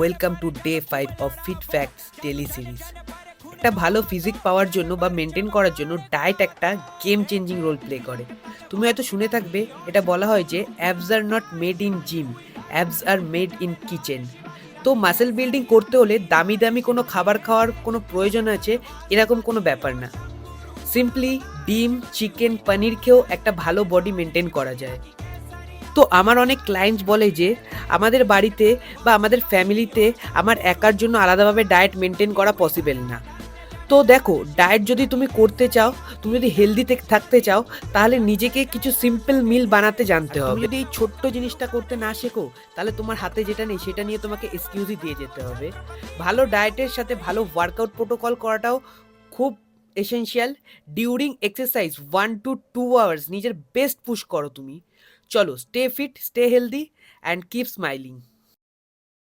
Welcome to day 5 of fit facts daily series. একটা ভালো physique পাওয়ার জন্য বা মেনটেন করার জন্য ডায়েট একটা গেম চেঞ্জিং রোল প্লে করে। তুমি হয়তো শুনে থাকবে, এটা বলা হয় যে abs are not made in gym, abs are made in kitchen. তো মাসেল বিল্ডিং করতে হলে দামি দামি কোনো খাবার খাওয়ার কোনো প্রয়োজন আছে এরকম কোনো ব্যাপার না। সিম্পলি ডিম, চিকেন, পনির খেয়েও একটা ভালো বডি মেনটেন করা যায়। তো আমার অনেক ক্লায়েন্টস বলে যে আমাদের বাড়িতে বা আমাদের ফ্যামিলিতে আমার একার জন্য আলাদাভাবে ডায়েট মেনটেন করা পসিবল না। তো দেখো, ডায়েট যদি তুমি করতে চাও, তুমি যদি হেলদি থাকতে চাও, তাহলে নিজেকে কিছু সিম্পল মিল বানাতে জানতে হবে। তুমি যদি এই ছোট্ট জিনিসটা করতে না শেখো, তাহলে তোমার হাতে যেটা নেই সেটা নিয়ে তোমাকে এক্সকিউজই দিয়ে যেতে হবে। ভালো ডায়েটের সাথে ভালো ওয়ার্কআউট প্রোটোকল করাটাও খুব essential. During exercise 1 to 2 hours নিজের বেস্ট পুশ করো তুমি। চলো, stay fit, stay healthy and keep smiling.